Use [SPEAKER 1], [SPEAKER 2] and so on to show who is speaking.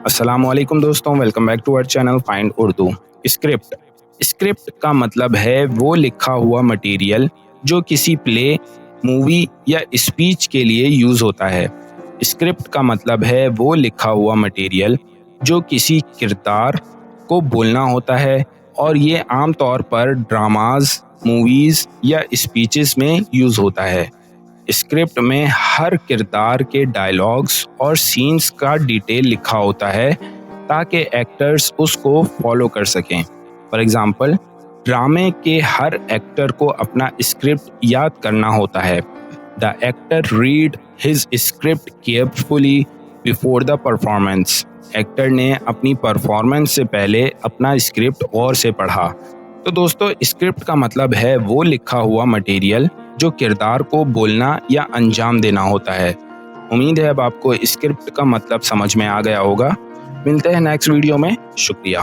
[SPEAKER 1] अस्सलामुअलैकुम दोस्तों, welcome back to our channel find Urdu. Script का मतलब है वो लिखा हुआ मटेरियल जो किसी प्ले, मूवी या स्पीच के लिए यूज़ होता है। स्क्रिप्ट का मतलब है वो लिखा हुआ मटेरियल जो किसी किरदार को बोलना होता है और ये आम तौर पर ड्रामाज, मूवीज़ या स्पीचेस में यूज़ होता है। स्क्रिप्ट में हर किरदार के डायलॉग्स और सीन्स का डिटेल लिखा होता है ताकि एक्टर्स उसको फॉलो कर सकें। फॉर एग्जांपल, ड्रामे के हर एक्टर को अपना स्क्रिप्ट याद करना होता है। The actor read his script carefully before the performance. Actor ने अपनी परफॉर्मेंस से पहले अपना स्क्रिप्ट और से पढ़ा। तो दोस्तों, स्क्रिप्ट का मतलब है वो लिखा हुआ मटेरियल जो किरदार को बोलना या अंजाम देना होता है। उम्मीद है अब आपको स्क्रिप्ट का मतलब समझ में आ गया होगा। मिलते हैं नेक्स्ट वीडियो में। शुक्रिया।